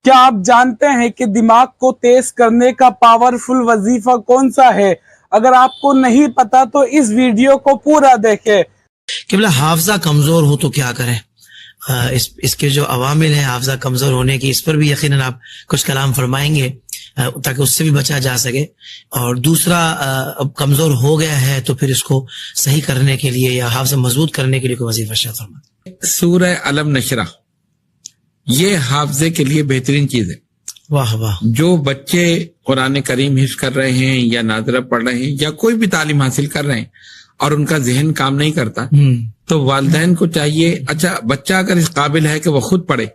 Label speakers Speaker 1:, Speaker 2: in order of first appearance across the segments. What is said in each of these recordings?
Speaker 1: کیا آپ جانتے ہیں کہ دماغ کو تیز کرنے کا پاورفل وظیفہ کون سا ہے؟ اگر آپ کو نہیں پتا تو اس ویڈیو کو پورا دیکھیں۔
Speaker 2: کہ بلا حافظہ کمزور ہو تو کیا کریں؟ اس کے جو عوامل ہیں حافظہ کمزور ہونے کی، اس پر بھی یقیناً آپ کچھ کلام فرمائیں گے تاکہ اس سے بھی بچا جا سکے۔ اور دوسرا، اب کمزور ہو گیا ہے تو پھر اس کو صحیح کرنے کے لیے یا حافظہ مضبوط کرنے کے لیے کوئی وظیفہ ارشاد فرمائیں۔
Speaker 3: سورہ علم نشرہ یہ حافظے کے لیے بہترین چیز ہے۔
Speaker 2: واہ واہ۔
Speaker 3: جو بچے قرآن کریم حفظ کر رہے ہیں یا ناظرہ پڑھ رہے ہیں یا کوئی بھی تعلیم حاصل کر رہے ہیں اور ان کا ذہن کام نہیں کرتا تو والدین کو چاہیے، اچھا بچہ اگر اس قابل ہے کہ وہ خود پڑھے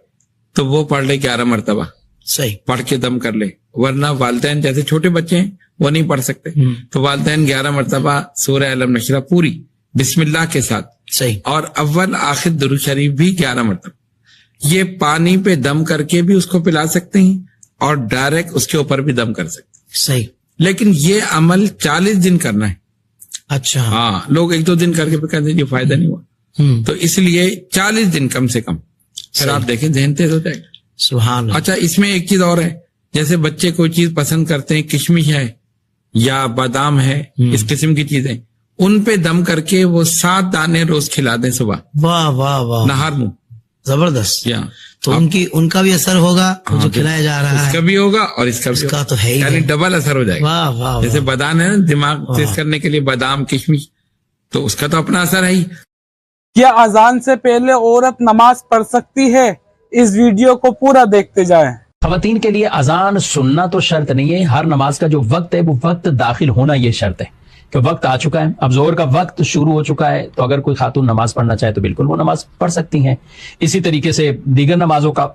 Speaker 3: تو وہ پڑھ لے 11 مرتبہ،
Speaker 2: صحیح
Speaker 3: پڑھ کے دم کر لے، ورنہ والدین جیسے چھوٹے بچے ہیں وہ نہیں پڑھ سکتے، تو والدین 11 مرتبہ سورہ علم نشرہ پوری بسم اللہ کے ساتھ،
Speaker 2: صحیح،
Speaker 3: اور اول آخر درود شریف بھی 11 مرتبہ، یہ پانی پہ دم کر کے بھی اس کو پلا سکتے ہیں اور ڈائریکٹ اس کے اوپر بھی دم کر سکتے ہیں،
Speaker 2: صحیح،
Speaker 3: لیکن یہ عمل 40 دن کرنا ہے۔
Speaker 2: اچھا،
Speaker 3: ہاں، لوگ 1-2 دن کر کے پھر کہتے ہیں یہ فائدہ نہیں ہوا، تو اس لیے 40 دن کم سے کم، پھر آپ دیکھیں ذہن تیز ہو جائے گا۔
Speaker 2: سبحان اللہ۔
Speaker 3: اچھا، اس میں ایک چیز اور ہے، جیسے بچے کوئی چیز پسند کرتے ہیں، کشمش ہے یا بادام ہے، اس قسم کی چیزیں، ان پہ دم کر کے وہ 7 دانے روز کھلا دیں صبح،
Speaker 2: واہ واہ واہ،
Speaker 3: نہار منہ،
Speaker 2: زبردست۔
Speaker 3: یا
Speaker 2: تو ان کا بھی اثر ہوگا جو کھلایا جا رہا ہے،
Speaker 3: اس کا بھی ہوگا اور اس کا بھی
Speaker 2: اس کا
Speaker 3: ہوگا،
Speaker 2: تو ہے ہی،
Speaker 3: یعنی ڈبل اثر ہو جائے گا۔
Speaker 2: واہ واہ،
Speaker 3: جیسے بادام ہے نا دماغ تیز کرنے کے لیے، بادام کشمش، تو اس کا تو اپنا اثر ہے ہی۔
Speaker 1: کیا اذان سے پہلے عورت نماز پڑھ سکتی ہے؟ اس ویڈیو کو پورا دیکھتے جائیں۔
Speaker 4: خواتین کے لیے اذان سننا تو شرط نہیں ہے، ہر نماز کا جو وقت ہے وہ وقت داخل ہونا یہ شرط ہے کہ وقت آ چکا ہے، اب ظہر کا وقت شروع ہو چکا ہے، تو اگر کوئی خاتون نماز پڑھنا چاہے تو بالکل وہ نماز پڑھ سکتی ہیں۔ اسی طریقے سے دیگر نمازوں کا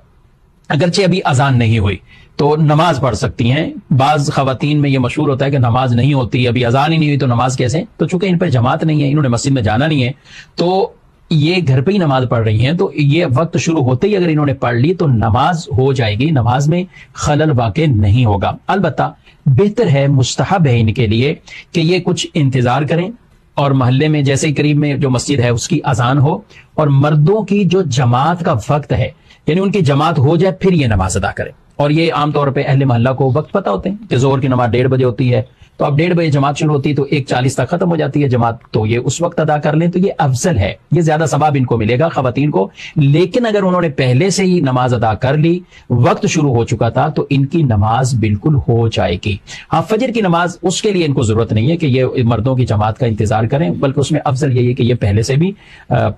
Speaker 4: اگرچہ ابھی اذان نہیں ہوئی تو نماز پڑھ سکتی ہیں۔ بعض خواتین میں یہ مشہور ہوتا ہے کہ نماز نہیں ہوتی، ابھی اذان ہی نہیں ہوئی تو نماز کیسے؟ تو چونکہ ان پر جماعت نہیں ہے، انہوں نے مسجد میں جانا نہیں ہے، تو یہ گھر پہ ہی نماز پڑھ رہی ہیں، تو یہ وقت شروع ہوتے ہی اگر انہوں نے پڑھ لی تو نماز ہو جائے گی، نماز میں خلل واقع نہیں ہوگا۔ البتہ بہتر ہے، مستحب ہے ان کے لیے کہ یہ کچھ انتظار کریں اور محلے میں جیسے ہی قریب میں جو مسجد ہے اس کی اذان ہو اور مردوں کی جو جماعت کا وقت ہے یعنی ان کی جماعت ہو جائے پھر یہ نماز ادا کریں۔ اور یہ عام طور پہ اہل محلہ کو وقت پتہ ہوتے ہیں کہ ظہر کی نماز 1:30 بجے ہوتی ہے، تو اب 1:30 بجے جماعت شروع ہوتی ہے تو 1:40 تک ختم ہو جاتی ہے جماعت، تو یہ اس وقت ادا کر لیں تو یہ افضل ہے، یہ زیادہ ثواب ان کو ملے گا خواتین کو۔ لیکن اگر انہوں نے پہلے سے ہی نماز ادا کر لی، وقت شروع ہو چکا تھا، تو ان کی نماز بالکل ہو جائے گی۔ ہاں، فجر کی نماز اس کے لیے ان کو ضرورت نہیں ہے کہ یہ مردوں کی جماعت کا انتظار کریں، بلکہ اس میں افضل یہی ہے کہ یہ پہلے سے بھی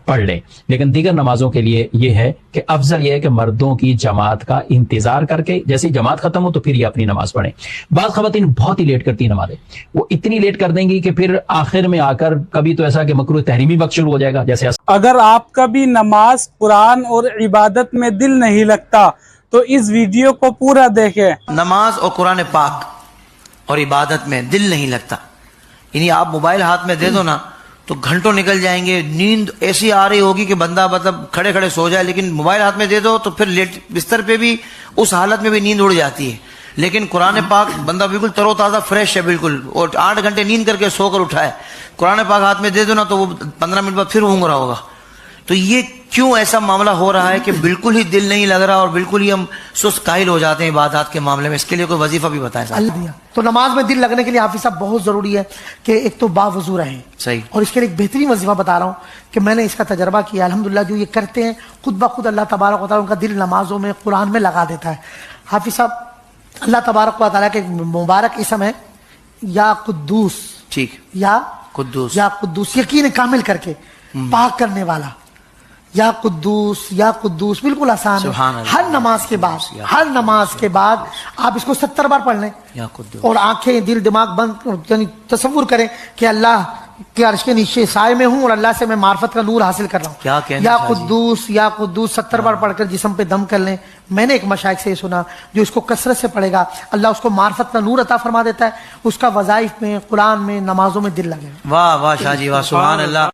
Speaker 4: پڑھ لیں۔ لیکن دیگر نمازوں کے لیے یہ ہے کہ افضل یہ ہے کہ مردوں کی جماعت کا انتظار کر کے جیسے جماعت ختم ہو تو پھر یہ اپنی نماز پڑھیں۔ بعض خواتین بہت ہی لیٹ کرتی ہیں نمازیں، وہ اتنی لیٹ کر دیں گی کہ پھر آخر میں آ کر کبھی تو ایسا کہ مکروہ تحریمی وقت شروع ہو جائے گا۔ جیسے
Speaker 1: اگر آپ کا بھی نماز، قرآن اور عبادت میں دل نہیں لگتا تو اس ویڈیو کو پورا دیکھیں۔
Speaker 5: نماز اور قرآن پاک اور عبادت میں دل نہیں لگتا، یعنی آپ موبائل ہاتھ میں دے دو نا تو گھنٹوں نکل جائیں گے، نیند ایسی آ رہی ہوگی کہ بندہ مطلب کھڑے کھڑے سو جائے، لیکن موبائل ہاتھ میں دے دو تو پھر لیٹ بستر پہ بھی اس حالت میں بھی نیند اڑ جاتی ہے۔ لیکن قرآن پاک بندہ بالکل تر و تازہ فریش ہے بالکل، اور 8 گھنٹے نیند کر کے سو کر اٹھا ہے، قرآن پاک ہاتھ میں دے دو نا تو وہ 15 منٹ بعد پھر اونگ رہا ہوگا۔ تو یہ کیوں ایسا معاملہ ہو رہا ہے کہ بالکل ہی دل نہیں لگ رہا اور بالکل ہی ہم سست کاہل ہو جاتے ہیں عبادات کے معاملے میں؟ اس کے لیے کوئی وظیفہ بھی بتائیں صاحب۔
Speaker 6: تو نماز میں دل لگنے کے لیے حافظ صاحب بہت ضروری ہے کہ ایک تو باوضو رہیں،
Speaker 5: صحیح،
Speaker 6: اور اس کے لیے ایک بہترین وظیفہ بتا رہا ہوں کہ میں نے اس کا تجربہ کیا الحمدللہ، جو یہ کرتے ہیں خود بخود اللہ تبارک و تعالیٰ ان کا دل نمازوں میں قرآن میں لگا دیتا ہے۔ حافظ صاحب، اللہ تبارک و تعالیٰ کے مبارک اسم ہے یا قدوس،
Speaker 5: ٹھیک،
Speaker 6: یا
Speaker 5: قدوس،
Speaker 6: یا قدوس، یقین کامل کر کے پاک کرنے والا، یا قدوس یا قدوس، بالکل آسان ہے۔ ہر نماز کے بعد آپ اس کو 70 بار پڑھ لیں اور آنکھیں دل دماغ بند یعنی تصور کریں کہ اللہ کے عرش کے نیچے سائے میں ہوں اور اللہ سے میں معرفت کا نور حاصل کر رہا ہوں، یا قدوس 70 بار پڑھ کر جسم پہ دم کر لیں۔ میں نے ایک مشائخ سے یہ سنا، جو اس کو کثرت سے پڑھے گا اللہ اس کو معرفت کا نور عطا فرما دیتا ہے، اس کا وظائف میں، قرآن میں، نمازوں میں دل لگے گا۔
Speaker 5: واہ واہ شاہ جی واہ، سبحان اللہ۔